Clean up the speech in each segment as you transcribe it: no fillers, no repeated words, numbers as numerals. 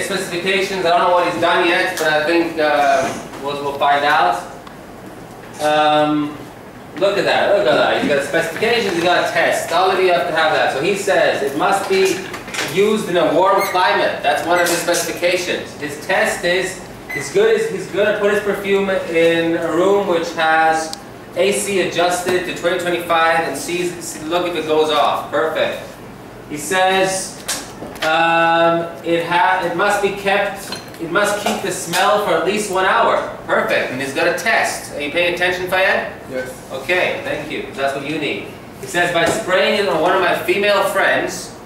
his specifications. I don't know what he's done yet, but I think we'll find out. Look at that, look at that. He's got specifications, he's got a test. All of you have to have that. So he says it must be used in a warm climate. That's one of his specifications. His test is he's gonna put his perfume in a room which has AC adjusted to 2025 and look if it goes off. Perfect. He says it must keep the smell for at least 1 hour. Perfect. And he's got a test. Are you paying attention, Fayed? Yes. Okay, thank you. That's what you need. He says by spraying it on one of my female friends,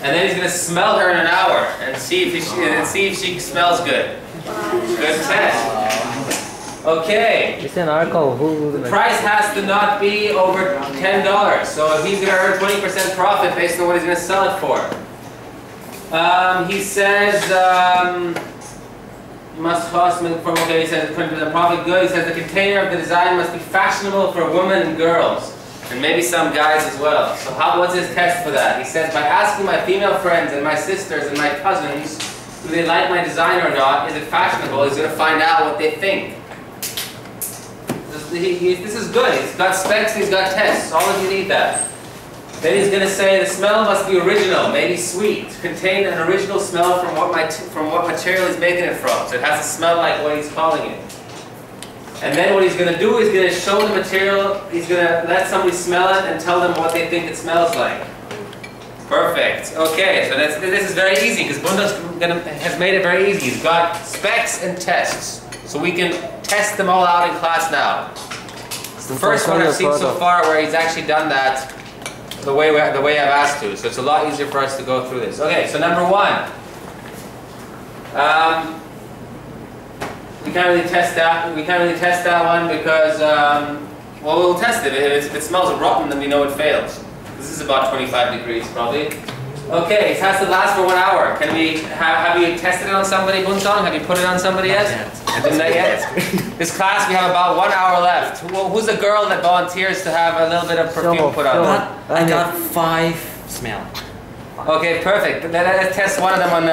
and then he's going to smell her in an hour and see if she smells good. Good test. Okay. It's an alcohol. The price has to not be over $10. So if he's going to earn 20% profit based on what he's going to sell it for. He says must cost from he says the profit good. He says the container of the design must be fashionable for women and girls. And maybe some guys as well. So what's his test for that? He says, by asking my female friends and my sisters and my cousins, do they like my design or not? Is it fashionable? He's going to find out what they think. This is good. He's got specs, he's got tests. All of you need that. Then he's going to say the smell must be original, maybe sweet. Contain an original smell from what material he's making it from. So it has to smell like what he's calling it. And then what he's going to do is going to show the material, he's going to let somebody smell it and tell them what they think it smells like. Perfect. Okay, so this is very easy because Bunda's has made it very easy. He's got specs and tests. So we can test them all out in class now. It's the first one I've seen so far where he's actually done that the way I've asked to. So it's a lot easier for us to go through this. Okay, so number one. We can't really test that. We can't really test that one because, well, we'll test it. If it smells rotten, then we know it fails. This is about 25 degrees, probably. Okay, it has to last for 1 hour. Can we have you tested it on somebody, Buntong? Have you put it on somebody yet? Not yet. This class, we have about 1 hour left. Who's the girl that volunteers to have a little bit of perfume put on? I got 5 smell. Okay, perfect. Let's test one of them on.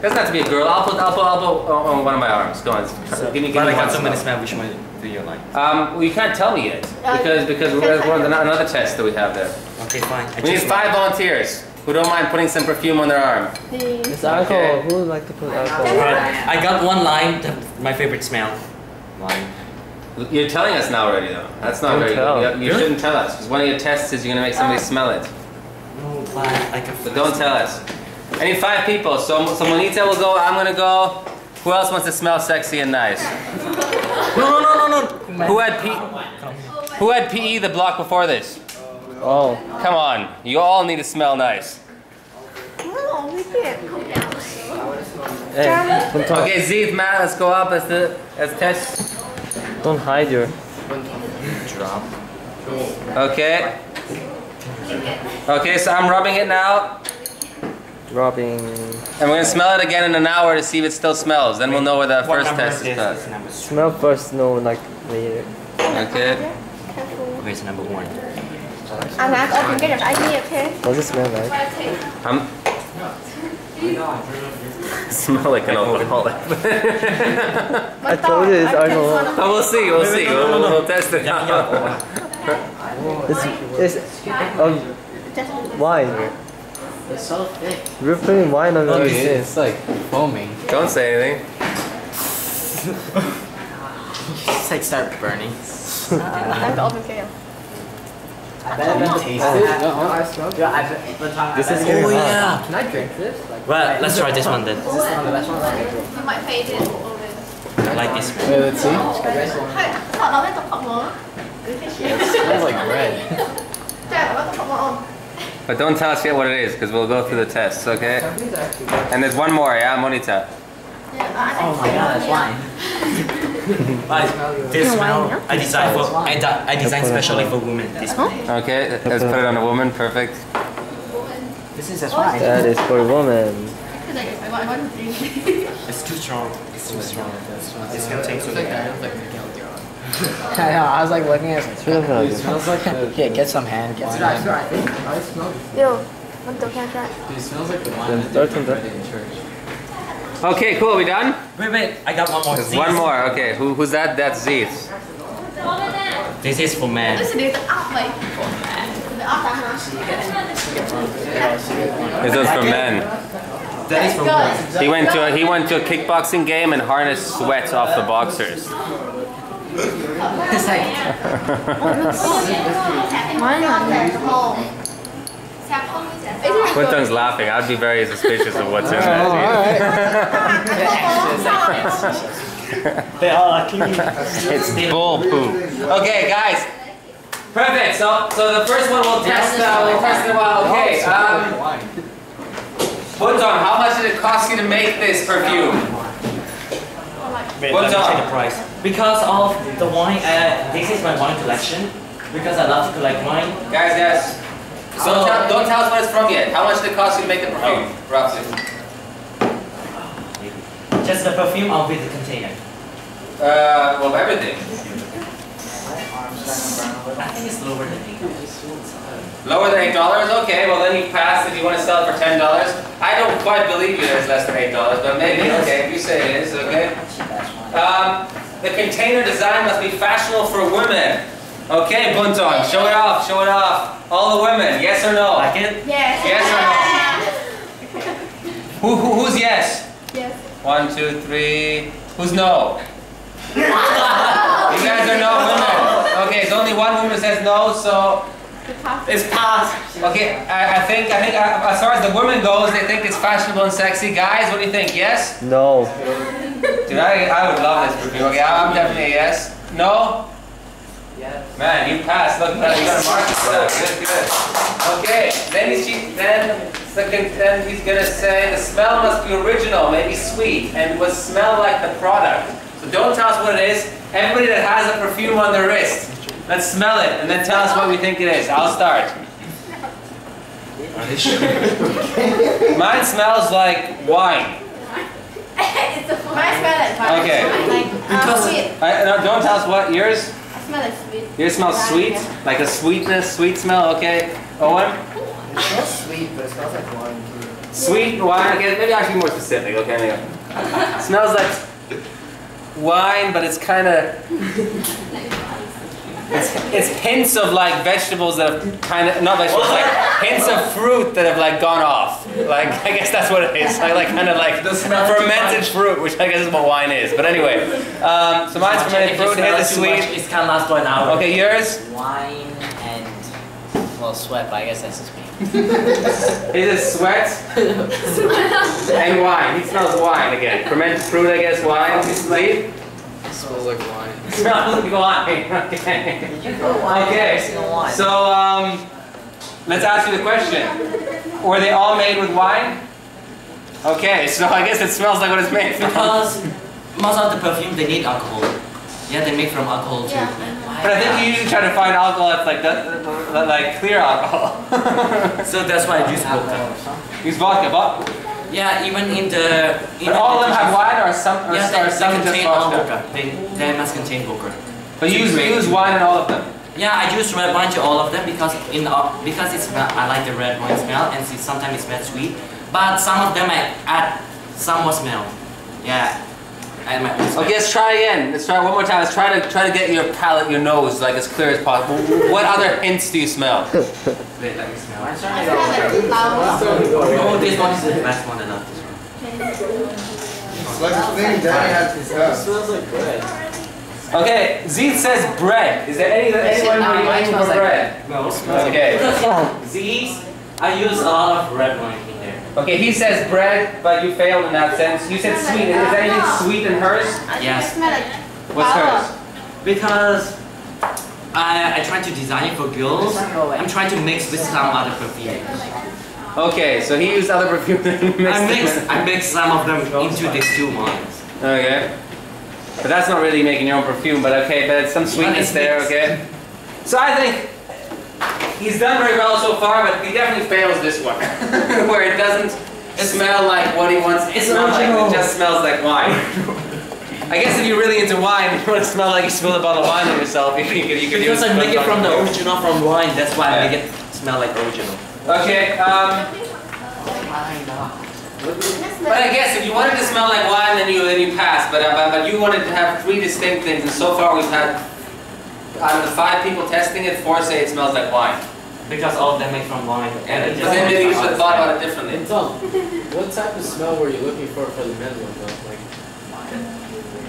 Doesn't have to be a girl. I'll put on one of my arms. Go on. So, give me one smell. Which one do you like? Well, you can't tell me yet because we're on another test that we have there. Okay, fine. We need 5 volunteers who don't mind putting some perfume on their arm. It's alcohol. Okay. Who would like to put alcohol? I got 1 lime. My favorite smell. Lime. You're telling us now already, though. That's not very good. You shouldn't tell us because one of your tests is you're gonna make somebody smell it. No, but don't tell us. I need 5 people. So Monita will go. I'm gonna go. Who else wants to smell sexy and nice? No. Who had PE the block before this? Oh. Come on. You all need to smell nice. No, we can't. Hey, okay, Zeev, Matt, let's go up as test. Don't hide your drop. Okay. Okay, so I'm rubbing it now. Rubbing. And we're gonna smell it again in an hour to see if it still smells. Then we'll know where the first test is done. Smell first, no, like later. Okay. Okay, so number 1. I'm not open cái này okay? Does it smell like? Smell like an alcoholic. I told you it's alcohol. Oh, we'll see. We'll test it out. It's wine. It's so thick. We're putting wine on the It's like foaming. Don't say anything. It's like start burning. I have to open for you. I haven't tasted it. This is getting hot. Yeah. Can I drink this? Well, let's try this one then. Is this the one the best one? You might fade it I like this one. Wait, let's see. It smells like bread. But don't tell us yet what it is, because we'll go through the tests, okay? And there's one more, yeah, Monita? Oh my god, that's wine. This smell, I designed specially for women. This one. Okay, let's put it on a woman, perfect. This is just wine. That is for women. It's too strong. It's too strong. It's gonna take so long. I know, I was like looking at it. It smells like Yeah, get some hand. Get some hand. Yo. มันตัวแค่ Dude, it smells like the wine Then that start they from drink there. in church. Okay, cool. We done? Wait, I got one more. There's one more. Okay, who's that? That's Zeeth. This is for man. รู้สึกดีแต่อัพไปแต่อัพตามมา This one's for men. That is for women. He went to a kickboxing game and harnessed sweat off the boxers. It's like, ไม่หรอก Quinton's laughing. I'd be very suspicious of what's in oh, there. alright. They are lucky. It's bull poop. Okay, guys. Perfect. So the first one we'll test. We'll test in a while. Okay. Quinton, how much did it cost you to make this perfume? Wait, What's let me up? check the price. Because of the wine, this is my wine collection. Because I love to collect wine. Guys, yes. Don't tell us what it's from yet. How much did it cost you to make the perfume, roughly? Just the perfume or with the container? Well, everything. I think it's lower than $8. Lower than $8? Okay, well then you pass if you want to sell it for $10. I don't quite believe you that it's less than $8, but maybe, okay, if you say it is, okay. The container design must be fashionable for women. Okay, Bunton, show it off, show it off. All the women, yes or no? Like it? yes Yes or no? Who's yes? yes 1, 2, 3. Who's no? You guys are no women. Okay, so only one woman says no, so it's passed. Okay, I think as far as the women goes, they think it's fashionable and sexy. Guys, what do you think? Yes? No. Dude, I would love this perfume. Okay, I'm definitely a yes. No? Man, you passed. Look, you got a market for that. Good, good. Okay, then he's gonna say the smell must be original, maybe sweet, and would smell like the product. So don't tell us what it is. Everybody that has a perfume on their wrist, let's smell it and then tell us what we think it is. I'll start. Mine smells like wine. my smell like Okay. sweet No, don't tell us what yours. I smell like sweet Yours smells sweet, like a sweet smell. Okay, Owen. It smells sweet, but it smells like wine too. Sweet wine. Okay, maybe I should be more specific. Okay, maybe. Smells like wine, but it's kind of. It's hints of like vegetables that have kind of not vegetables, like hints of fruit that have like gone off. Like I guess that's what it is. Like kind of like fermented fruit, which I guess is what wine is. But anyway, so mine's fermented fruit. Here's the sweet. It can last for an hour. Okay, yours. Wine and, well, sweat, but I guess that's just me. His is sweat and wine. He smells wine again. Fermented fruit, I guess. Wine. Sleep. It smells like wine. Smells like wine. Okay. Okay. So let's ask you the question. Were they all made with wine? Okay, so I guess it smells like what it's made from. Because most of the perfume they need alcohol. Yeah, they make from alcohol too. But I think you usually try to find alcohol that's like like clear alcohol. So that's why I use vodka. Use vodka, but Yeah, even in the. but all of them have wine or some or, Yeah, or they some just contain all vodka. vodka. They must contain vodka. But you use wine in all of them. Yeah, I use red wine to all of them because it smell. I like the red wine smell, and sometimes it smells sweet. But some of them I add some more smell. Yeah, I add my own smell. Okay, let's try again. Let's try one more time. Let's try to get your palate, your nose, like as clear as possible. What other hints do you smell? Wait, let me smell. I smell like flower Oh, this one is the best one. I love this one. It's like the thing Daddy had to It discuss. smells like bread. Okay, Zeeth says bread. Is there anyone who mine aiming smells for like bread? No, Okay. because these I use a lot of red wine in there. Okay, he says bread, but you failed in that sense. You said sweet. Is there anything sweet in hers? Yes. I smell like What's flower. hers? Because I try to design it for girls. I'm trying to mix with some other perfume. Okay, so he used other perfume and I mix some of them into these two wines. Okay. But that's not really making your own perfume, but okay, but it's some sweetness it's there, mixed. okay? So I think he's done very well so far, but he definitely fails this one. Where it doesn't smell like what he wants it to smell like, it just smells like wine. I guess if you're really into wine, you want to smell like you spilled a bottle of wine on yourself, you could Because use I make it from the perfume. original from wine, that's why I make it smell like original. Okay, but I guess if you wanted to smell like wine, then you pass. But you wanted to have 3 distinct things, and so far we've had, out of the 5 people testing it, 4 say it smells like wine. Because all of them make from wine. But then maybe you should have thought about it differently. And Tom, what type of smell were you looking for the middle one though? Like,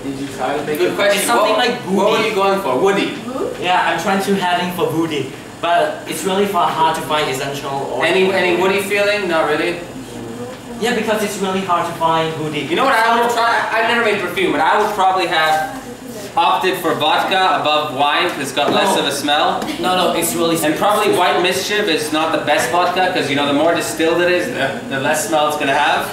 did you try to make Good it? question. It's something like What were woody. you going for? Woody. Yeah, I'm trying to heading for woody, but it's really hard to find essential oil. Any woody feeling? Not really. Yeah, because it's really hard to find woody. You know what I would try? I've never made perfume, but I would probably have opted for vodka above wine because it's got less of a smell. No, it's really And probably White Mischief is not the best vodka because the more distilled it is, the less smell it's going to have.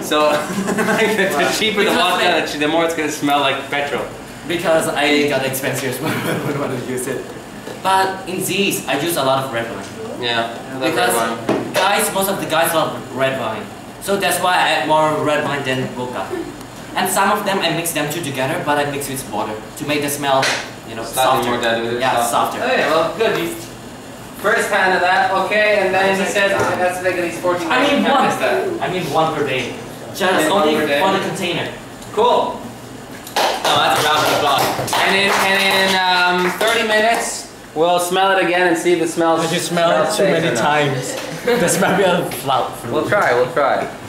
So the cheaper the vodka, the more it's going to smell like petrol. because I got expensive when I use it. But in these, I use a lot of red wine. Yeah. Because most of the guys love red wine. So that's why I add more red wine than vodka. And some of them I mix them two together, but I mix with water to make the smell, Slightly softer. more diluted. Yeah, softer. Okay, well, good. First hand of that, okay, and then he says let's make at least 14 I mean days. one. Test that. I mean one per day. Just Yeah, only one per day. for the container. Cool. Oh, that's a round of applause. And in 30 minutes, we'll smell it again and see if it smells. But you smell it too safe many or not. times. That's maybe a flout. We'll try.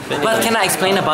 But can I explain about